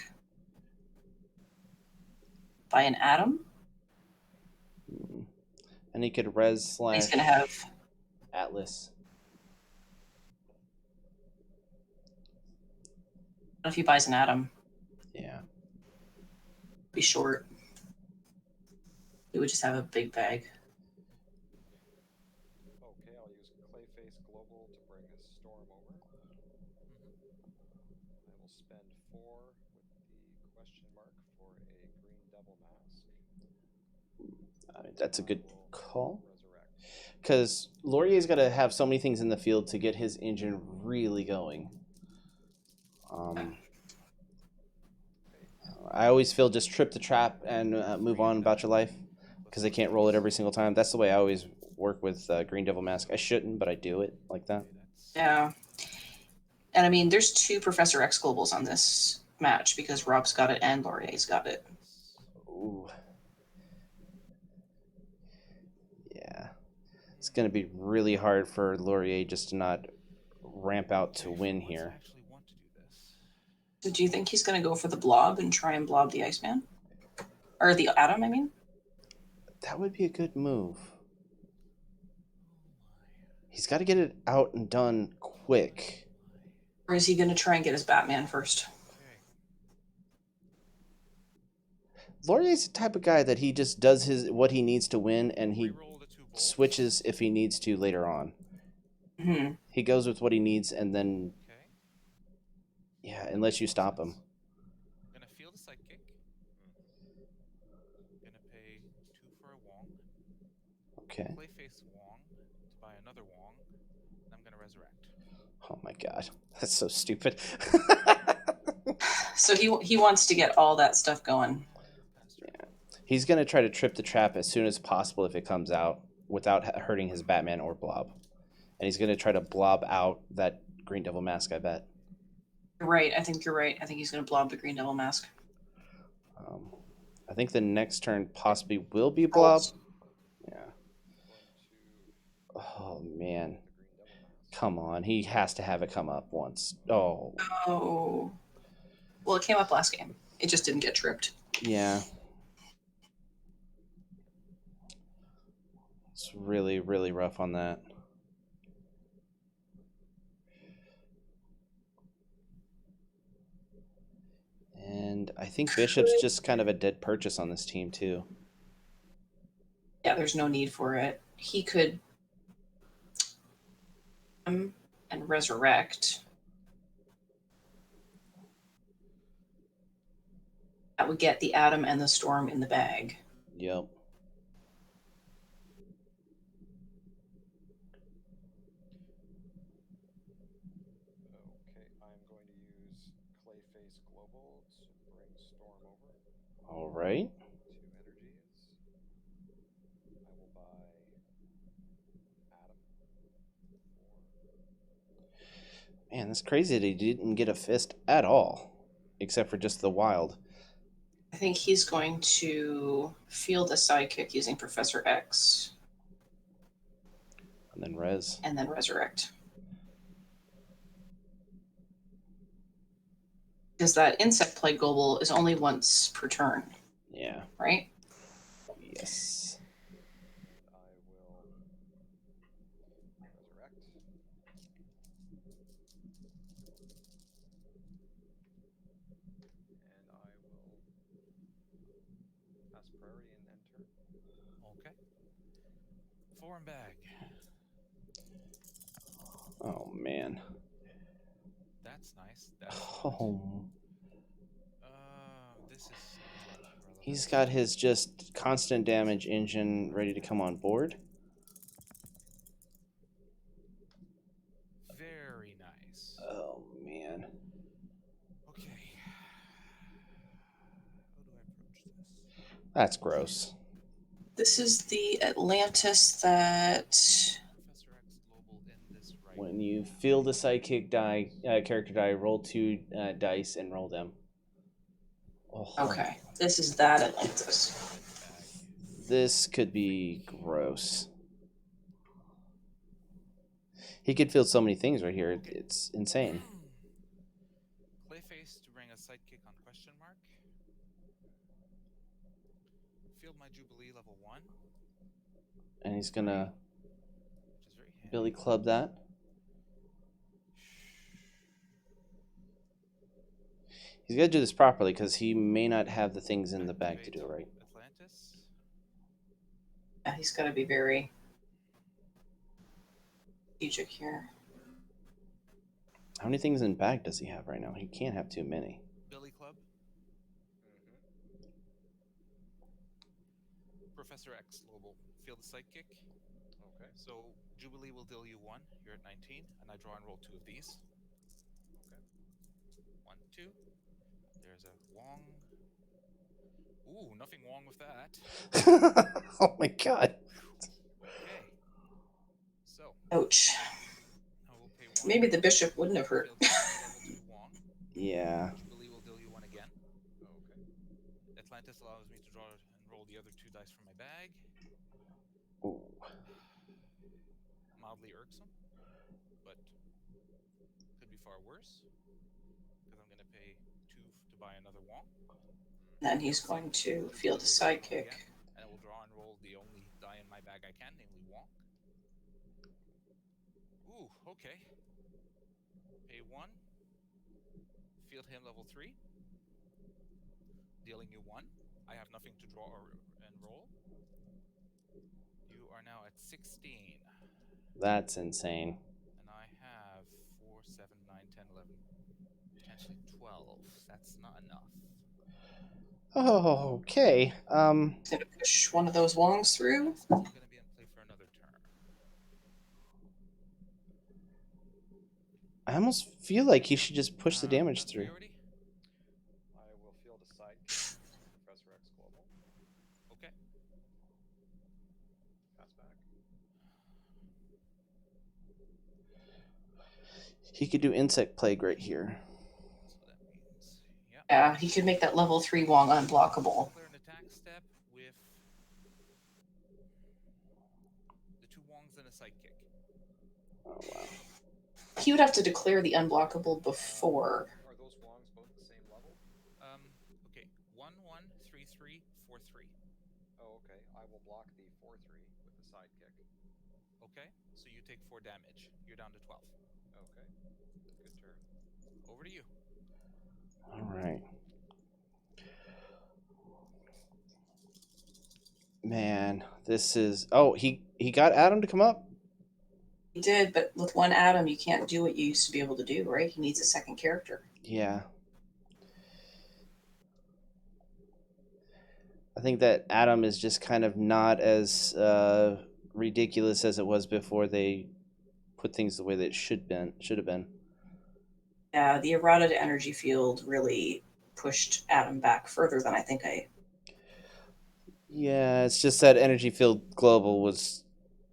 Speaker 4: Buy an Atom.
Speaker 1: And he could res
Speaker 4: He's
Speaker 1: slash
Speaker 4: going to have.
Speaker 1: Atlas.
Speaker 4: If he buys an Atom,
Speaker 1: Yeah.
Speaker 4: be short. He would just have a big bag.
Speaker 2: Okay, I'll use Clayface Global to bring a storm over. I will spend 4 with the question mark for a Green Devil mask.
Speaker 1: That's a good
Speaker 2: I will
Speaker 1: call.
Speaker 2: resurrect.
Speaker 1: Because Laurier's got to have so many things in the field to get his engine really going. I always feel just trip the trap and move on about your life because I can't roll it every single time. That's the way I always work with Green Devil Mask. I shouldn't, but I do it like that.
Speaker 4: Yeah. And I mean, there's 2 Professor X Globals on this match because Rob's got it and Laurier's got it.
Speaker 1: Ooh. Yeah. It's going to be really hard for Laurier just to not ramp out to win here.
Speaker 3: I actually want to do this.
Speaker 4: So do you think he's going to go for the Blob and try and blob the Iceman? Or the Atom, I mean?
Speaker 1: That would be a good move. He's got to get it out and done quick.
Speaker 4: Or is he going to try and get his Batman first?
Speaker 3: Okay.
Speaker 1: Laurier's the type of guy that he just does his what he needs to win, and he
Speaker 3: Reroll the 2 bolts.
Speaker 1: switches if he needs to later on.
Speaker 4: Mm-hmm.
Speaker 1: He goes with what he needs, and then
Speaker 3: Okay.
Speaker 1: yeah, unless you stop him.
Speaker 3: I'm gonna feel the Sidekick. Gonna pay 2 for a Wong.
Speaker 1: Okay.
Speaker 3: Clayface Wong to buy another Wong. And I'm gonna resurrect.
Speaker 1: Oh my god, that's so stupid.
Speaker 4: So he wants to get all that stuff going.
Speaker 3: Pass turn.
Speaker 1: Yeah. He's gonna try to trip the trap as soon as possible if it comes out without hurting his Batman or Blob, and he's gonna try to blob out that Green Devil mask. I bet.
Speaker 4: You're right. I think you're right. I think he's going to blob the Green Devil mask.
Speaker 1: I think the next turn possibly will be Blob.
Speaker 4: Rolls.
Speaker 1: Yeah.
Speaker 2: Going to
Speaker 1: Oh man.
Speaker 2: the Green Devil mask.
Speaker 1: Come on, he has to have it come up once. Oh.
Speaker 4: Oh. Well, it came up last game. It just didn't get tripped.
Speaker 1: Yeah. It's really, really rough on that. And I think Bishop's just kind of a dead purchase on this team, too.
Speaker 4: Yeah, there's no need for it. He could and resurrect. That would get the Atom and the Storm in the bag.
Speaker 1: Yep.
Speaker 2: Space Global to bring Storm over.
Speaker 1: All right.
Speaker 2: 2 energies. I will buy Atom for.
Speaker 1: Man, that's crazy that he didn't get a fist at all, except for just the wild.
Speaker 4: I think he's going to field a sidekick using Professor X
Speaker 1: And then res.
Speaker 4: and then resurrect. Because that insect plague global is only once per turn,
Speaker 1: Yeah.
Speaker 4: right?
Speaker 1: Yes.
Speaker 2: And I will resurrect. And I will pass priority and end turn.
Speaker 3: Okay. Foreign bag.
Speaker 1: Oh man.
Speaker 3: That's nice. That's not.
Speaker 1: Oh.
Speaker 3: This is not relevant.
Speaker 1: He's got his just constant damage engine ready to come on board.
Speaker 3: Very nice.
Speaker 1: Oh man.
Speaker 3: Okay. How do I approach this?
Speaker 1: That's gross.
Speaker 4: This is the Atlantis that.
Speaker 3: Professor X Global in this right.
Speaker 1: When you field a sidekick die, character die, roll 2 dice and roll them. Oh.
Speaker 4: Okay, this is that Atlantis.
Speaker 3: Bag.
Speaker 1: This could be gross. He could field so many things right here.
Speaker 3: Okay.
Speaker 1: It's insane.
Speaker 3: Clayface to bring a sidekick on question mark. Field my Jubilee level 1.
Speaker 1: And he's gonna
Speaker 3: Which is very handy.
Speaker 1: Billy Club that. He's got to do this properly because he may not have the things in the bag to do it right.
Speaker 3: Atlantis.
Speaker 4: Yeah, he's got to be very strategic here.
Speaker 1: How many things in bag does he have right now? He can't have too many.
Speaker 3: Billy Club.
Speaker 2: Mm-hmm.
Speaker 3: Professor X Global. Field the sidekick.
Speaker 2: Okay.
Speaker 3: So Jubilee will deal you 1. You're at 19. And I draw and roll 2 of these.
Speaker 2: Okay.
Speaker 3: 1, 2. There's a Wong. Ooh, nothing wrong with that.
Speaker 1: Oh my god.
Speaker 3: Okay. So
Speaker 4: Ouch.
Speaker 3: I will pay 1.
Speaker 4: Maybe the bishop wouldn't have hurt.
Speaker 3: Field my level 2 Wong.
Speaker 1: Yeah.
Speaker 3: Jubilee will deal you 1 again.
Speaker 2: Okay.
Speaker 3: Atlantis allows me to draw and roll the other 2 dice from my bag.
Speaker 1: Ooh.
Speaker 3: Mildly irksome, but could be far worse. Because I'm going to pay 2 to buy another Wong.
Speaker 4: Then he's going to field a sidekick.
Speaker 3: And I will draw and roll the only die in my bag I can, namely Wong. Ooh, okay. Pay 1. Field him level 3. Dealing you 1. I have nothing to draw and roll. You are now at 16.
Speaker 1: That's insane.
Speaker 3: And I have 4, 7, 9, 10, 11, potentially 12. That's not enough.
Speaker 1: Oh, okay.
Speaker 4: He's going to push one of those Wongs through.
Speaker 3: That's going to be in play for another turn.
Speaker 1: I almost feel like he should just push the damage
Speaker 3: Pass
Speaker 1: through.
Speaker 3: priority?
Speaker 2: I will field a sidekick on Professor X Global.
Speaker 3: Okay.
Speaker 2: Pass back.
Speaker 1: He could do insect plague right here.
Speaker 3: So that means, yeah.
Speaker 4: Yeah, he could make that level 3 Wong unblockable.
Speaker 3: Declare an attack step with the 2 Wongs and a sidekick.
Speaker 1: Oh wow.
Speaker 4: He would have to declare the unblockable before.
Speaker 2: Are those Wongs both the same level?
Speaker 3: Okay. 1, 1, 3, 3, 4, 3.
Speaker 2: Oh, okay. I will block the 4-3 with the sidekick.
Speaker 3: Okay. So you take 4 damage. You're down to 12.
Speaker 2: Okay. Good turn.
Speaker 3: Over to you.
Speaker 1: All right. Man, this is. Oh, he got Adam to come up.
Speaker 4: He did, but with one Atom, you can't do what you used to be able to do, right? He needs a second character.
Speaker 1: Yeah. I think that Adam is just kind of not as ridiculous as it was before they put things the way that it should have been.
Speaker 4: Yeah, the errata to energy field really pushed Adam back further than I think I.
Speaker 1: Yeah, it's just that energy field global was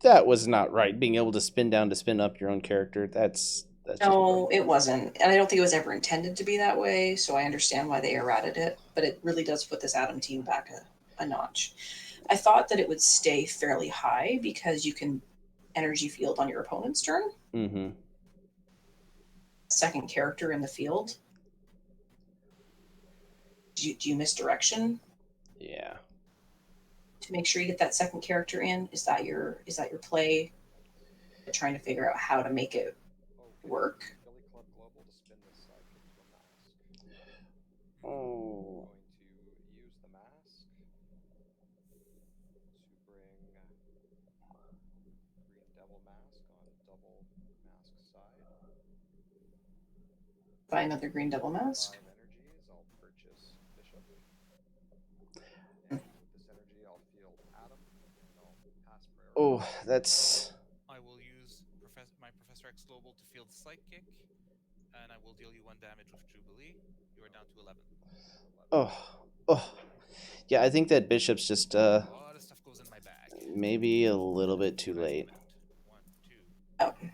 Speaker 1: that was not right. Being able to spin down to spin up your own character, that's just broke.
Speaker 4: No, it wasn't. And I don't think it was ever intended to be that way, so I understand why they errated it, but it really does put this Adam team back a notch. I thought that it would stay fairly high because you can energy field on your opponent's turn,
Speaker 1: Mm-hmm.
Speaker 4: second character in the field. Do you miss direction
Speaker 1: Yeah.
Speaker 4: to make sure you get that second character in? Is that your play? Trying to figure out how to make it
Speaker 2: Okay,
Speaker 4: work.
Speaker 2: Billy Club Global to spin this sidekick to a mask. I'm
Speaker 1: Oh.
Speaker 2: going to use the mask to bring Green Devil Mask on double mask side.
Speaker 4: Buy another green devil
Speaker 2: For
Speaker 4: mask.
Speaker 2: 5 energies, I'll purchase Bishop. And with this energy, I'll field Adam, and I'll pass priority.
Speaker 1: Oh, that's
Speaker 3: I will use my Professor X Global to field Psychic, and I will deal you 1 damage with Jubilee. You are down to 11.
Speaker 2: 11.
Speaker 1: oh oh. Yeah, I think that bishop's just
Speaker 3: A lot of stuff goes in my bag.
Speaker 1: maybe a little bit too
Speaker 3: Prize
Speaker 1: late.
Speaker 3: amount. One, two,
Speaker 4: Oh,
Speaker 3: three,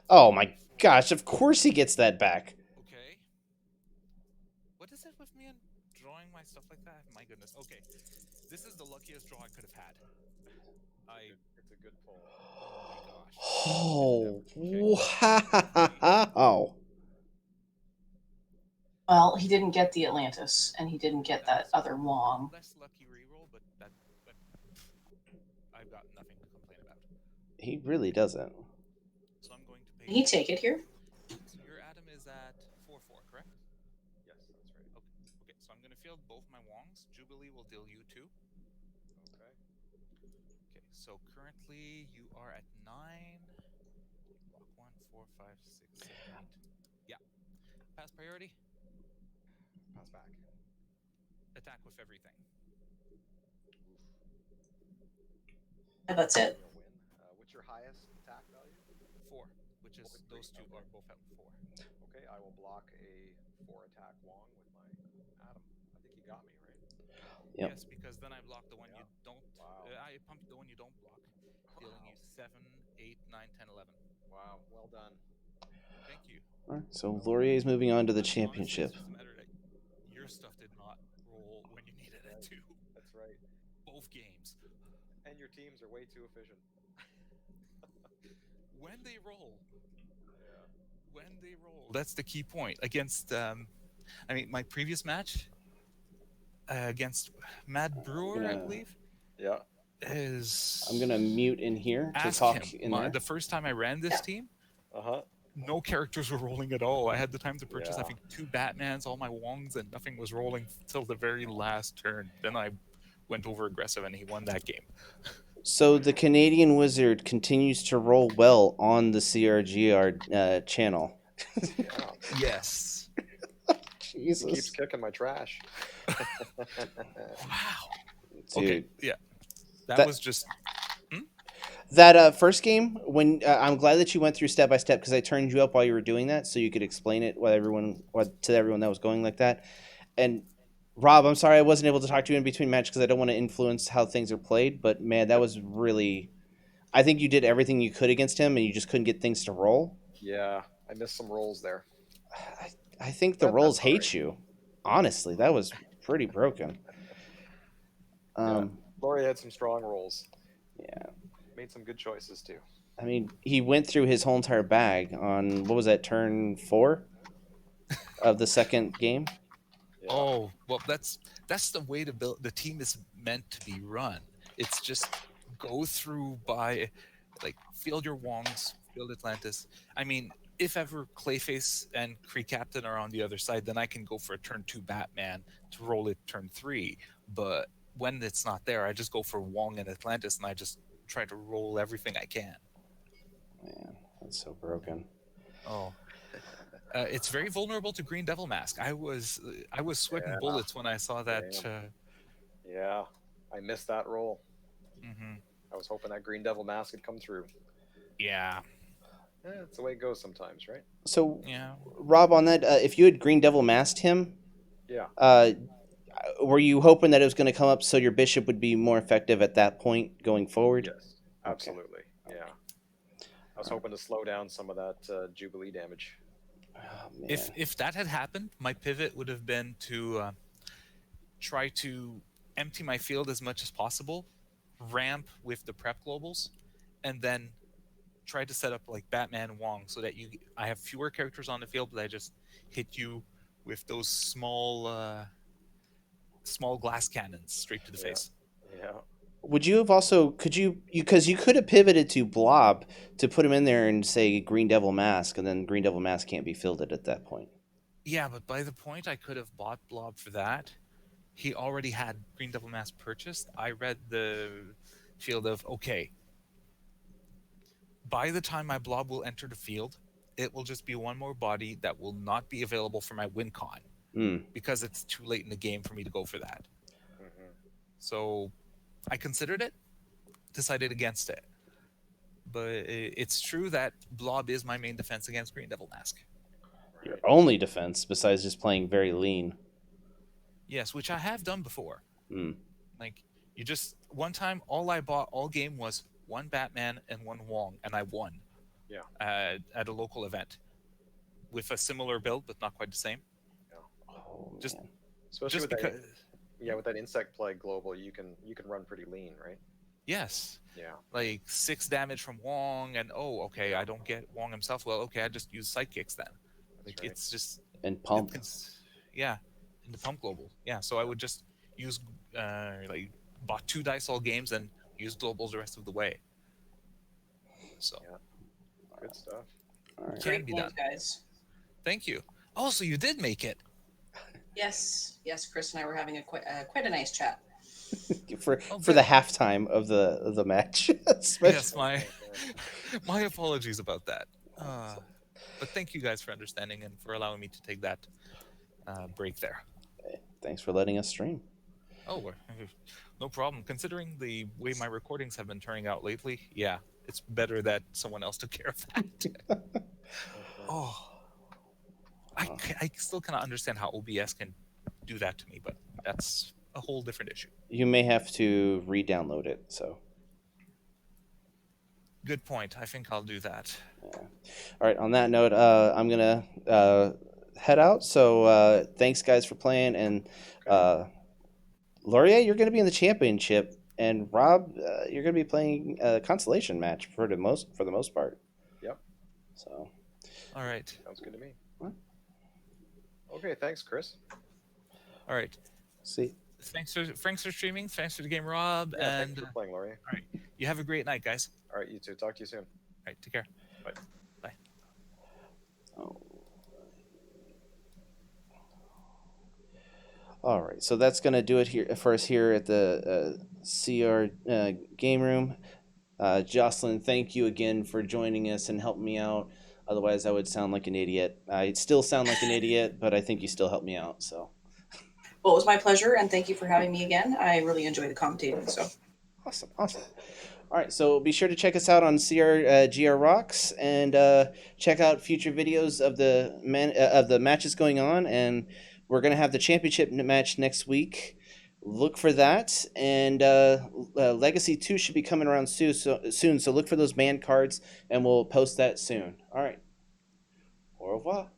Speaker 1: Oh
Speaker 3: four,
Speaker 1: my
Speaker 3: four.
Speaker 1: gosh, of course he gets that back.
Speaker 3: Okay. What is it with me and drawing my stuff like that? My goodness. Okay. This is the luckiest draw I could have had. I.
Speaker 2: It's a good pull.
Speaker 3: Oh my gosh. Is it
Speaker 1: Oh,
Speaker 3: ever? Okay. Three.
Speaker 1: wow.
Speaker 4: well, he didn't get the Atlantis, and he didn't get that
Speaker 3: That's
Speaker 4: other
Speaker 3: one
Speaker 4: Wong.
Speaker 3: less lucky reroll, but that I've got nothing to complain about.
Speaker 1: He really doesn't.
Speaker 3: So I'm going to pay
Speaker 4: Can he
Speaker 3: 4.
Speaker 4: take it here?
Speaker 3: So your Adam is at 4-4, correct?
Speaker 2: Yes, that's right.
Speaker 3: Okay. Okay. So I'm going to field both my Wongs. Jubilee will deal you 2.
Speaker 2: Okay.
Speaker 3: Okay. So currently you are at 9. You block 1, 4, 5, 6, 7, 8. Yeah. Pass priority.
Speaker 2: Pass back.
Speaker 3: Attack with everything.
Speaker 2: Oof.
Speaker 4: And that's it.
Speaker 2: Maybe a win. What's your highest attack value?
Speaker 3: 4, which is
Speaker 2: Three.
Speaker 3: those two
Speaker 2: Okay.
Speaker 3: are both at 4.
Speaker 2: Okay, I will block a 4 attack Wong with my Adam. I think you got me, right?
Speaker 1: Yep.
Speaker 3: Yes, because then I block the one you
Speaker 2: Yeah.
Speaker 3: don't.
Speaker 2: Wow.
Speaker 3: I pump the one you don't block, dealing you
Speaker 2: Wow.
Speaker 3: 7, 8, 9, 10, 11.
Speaker 2: Wow. Well done.
Speaker 3: Thank you.
Speaker 1: All right, so
Speaker 2: Well done.
Speaker 1: Laurier's moving on to the
Speaker 3: Honestly, it's
Speaker 1: championship.
Speaker 3: just a matter that your stuff did not roll when you needed
Speaker 2: That's
Speaker 3: it
Speaker 2: right.
Speaker 3: to.
Speaker 2: That's right.
Speaker 3: Both games.
Speaker 2: And your teams are way too efficient.
Speaker 3: When they roll,
Speaker 2: Yeah.
Speaker 3: when they roll. That's the key point. Against, I mean, my previous match against Mad
Speaker 1: I'm
Speaker 3: Brewer, I
Speaker 1: gonna
Speaker 3: believe,
Speaker 2: Yeah.
Speaker 1: I'm gonna
Speaker 3: is
Speaker 1: mute in here to
Speaker 3: ask
Speaker 1: talk
Speaker 3: him.
Speaker 1: in there.
Speaker 3: The first time I ran this
Speaker 4: Yeah.
Speaker 3: team,
Speaker 2: Uh huh.
Speaker 3: no characters were rolling at all. I had the time to purchase, I
Speaker 2: Yeah.
Speaker 3: think, 2 Batmans, all my Wongs, and nothing was rolling till the very last turn. Then I went over aggressive, and he won that game.
Speaker 1: So the Canadian Wizard continues to roll well on the CRGR channel.
Speaker 2: Yeah.
Speaker 3: Yes.
Speaker 2: He keeps
Speaker 1: Jesus,
Speaker 2: kicking my trash.
Speaker 3: Wow. Okay.
Speaker 1: dude.
Speaker 3: Yeah. That
Speaker 1: That
Speaker 3: was just. Hmm?
Speaker 1: that first game when I'm glad that you went through step by step because I turned you up while you were doing that so you could explain it to everyone that was going like that. And Rob, I'm sorry I wasn't able to talk to you in between match because I don't want to influence how things are played. But man, that
Speaker 2: Yep.
Speaker 1: was really. I think you did everything you could against him, and you just couldn't get things to roll.
Speaker 2: Yeah. I missed some rolls there.
Speaker 1: I think the
Speaker 2: But that's
Speaker 1: rolls
Speaker 2: all right.
Speaker 1: hate you. Honestly, that was pretty broken.
Speaker 2: Yeah.
Speaker 1: Um,
Speaker 2: Laurie had some strong rolls.
Speaker 1: yeah,
Speaker 2: Made some good choices too.
Speaker 1: I mean, he went through his whole entire bag on what was that turn 4 of the second game.
Speaker 2: Yeah.
Speaker 3: Oh well, that's the way to build. The team is meant to be run. It's just go through by, like, field your Wongs, field Atlantis. I mean, if ever Clayface and Kree Captain are on the other side, then I can go for a turn 2 Batman to roll it turn 3. But when it's not there, I just go for Wong and Atlantis, and I just try to roll everything I can.
Speaker 1: Man, that's so broken.
Speaker 3: Oh, it's very vulnerable to Green Devil Mask. I was sweating
Speaker 2: Yeah.
Speaker 3: bullets when I saw that.
Speaker 2: Damn. Yeah. I missed that roll.
Speaker 3: Mhm.
Speaker 2: I was hoping that Green Devil mask had come through.
Speaker 3: Yeah.
Speaker 2: It's the way it goes sometimes, right?
Speaker 1: So,
Speaker 3: Yeah.
Speaker 1: Rob, on that, if you had Green Devil masked him,
Speaker 2: Yeah.
Speaker 1: uh, were you hoping that it was going to come up so your bishop would be more effective at that point going forward?
Speaker 2: Yes.
Speaker 1: Okay.
Speaker 2: Absolutely. Yeah. I was
Speaker 1: All right.
Speaker 2: hoping to slow down some of that Jubilee damage.
Speaker 1: Oh man.
Speaker 3: If that had happened, my pivot would have been to try to empty my field as much as possible, ramp with the prep globals, and then try to set up like Batman Wong so that I have fewer characters on the field, but I just hit you with those small glass cannons straight to the
Speaker 2: Yeah.
Speaker 3: face.
Speaker 2: Yeah.
Speaker 1: Would you have also could you because you could have pivoted to Blob to put him in there and say Green Devil Mask, and then Green Devil Mask can't be fielded at that point.
Speaker 3: Yeah, but by the point I could have bought Blob for that, he already had Green Devil Mask purchased. I read the field of okay, by the time my Blob will enter the field, it will just be one more body that will not be available for my win con
Speaker 1: Hmm.
Speaker 3: because it's too late in the game for me to go for that.
Speaker 2: Hmm.
Speaker 3: So I considered it, decided against it. But it's true that Blob is my main defense against Green Devil Mask.
Speaker 1: Your
Speaker 2: Right.
Speaker 1: only defense, besides just playing very lean.
Speaker 3: Yes, which I have done before.
Speaker 1: Hmm.
Speaker 3: Like, you just, one time, all I bought all game was one Batman and one Wong, and I won
Speaker 2: Yeah.
Speaker 3: at a local event with a similar build, but not quite the same.
Speaker 2: Yeah.
Speaker 1: Oh
Speaker 3: Just,
Speaker 1: man.
Speaker 2: Especially
Speaker 3: just
Speaker 2: with that.
Speaker 3: because,
Speaker 2: Yeah, with that insect plague global, you can run pretty lean, right?
Speaker 3: yes,
Speaker 2: Yeah.
Speaker 3: like 6 damage from Wong, and oh, okay,
Speaker 2: Yeah.
Speaker 3: I don't get Wong himself. Well, okay, I just use sidekicks then.
Speaker 2: That's
Speaker 3: Like,
Speaker 2: right.
Speaker 3: it's just,
Speaker 1: And
Speaker 3: it
Speaker 1: pump.
Speaker 3: can, yeah, in the pump global. Yeah, so I
Speaker 2: Yeah.
Speaker 3: would just use, like, bought 2 dice all games and use globals the rest of the way. So,
Speaker 2: Yeah. Good stuff.
Speaker 1: All right.
Speaker 3: can
Speaker 4: Great
Speaker 3: be
Speaker 4: games,
Speaker 3: done.
Speaker 4: guys.
Speaker 3: Thank you. Oh, so you did make it.
Speaker 4: Yes, yes. Chris and I were having quite a nice chat.
Speaker 3: Oh,
Speaker 1: For the
Speaker 3: good.
Speaker 1: halftime of the match,
Speaker 3: Yes,
Speaker 1: especially.
Speaker 3: my my apologies about that. But thank you guys for understanding and for allowing me to take that break there.
Speaker 1: Thanks for letting us stream.
Speaker 3: Oh, no problem. Considering the way my recordings have been turning out lately, yeah, it's better that someone else took care of that.
Speaker 2: Mhm.
Speaker 3: Oh, I still cannot understand how OBS can do that to me, but that's a whole different issue.
Speaker 1: You may have to re-download it. So,
Speaker 3: Good point. I think I'll do that.
Speaker 1: yeah. All right. On that note, I'm gonna head out. So, thanks guys for playing, and
Speaker 2: Okay.
Speaker 1: Laurier, you're gonna be in the championship, and Rob, you're gonna be playing a consolation match for the most part.
Speaker 2: Yep.
Speaker 1: So,
Speaker 3: All right.
Speaker 2: Sounds good to me.
Speaker 1: what?
Speaker 2: Okay. Thanks, Chris.
Speaker 3: All right.
Speaker 1: See.
Speaker 3: Thanks for streaming. Thanks for the game, Rob.
Speaker 2: Yeah. Thanks
Speaker 3: And
Speaker 2: for playing, Laurie.
Speaker 3: all right, you have a great night, guys.
Speaker 2: All right. You too. Talk to you soon.
Speaker 3: All right, take care.
Speaker 2: Bye.
Speaker 3: Bye.
Speaker 1: Oh. All right, so that's gonna do it here for us here at the CR game room. Jocelyn, thank you again for joining us and helping me out. Otherwise, I would sound like an idiot. I still sound like an idiot, but I think you still helped me out. So
Speaker 4: Well, it was my pleasure, and thank you for having me again. I really enjoy the commentating. So,
Speaker 1: awesome, awesome. All right, so be sure to check us out on GR Rocks and check out future videos of the matches going on. And we're gonna have the championship match next week. Look for that, and Legacy 2 should be coming around soon. So look for those band cards, and we'll post that soon. All right, au revoir.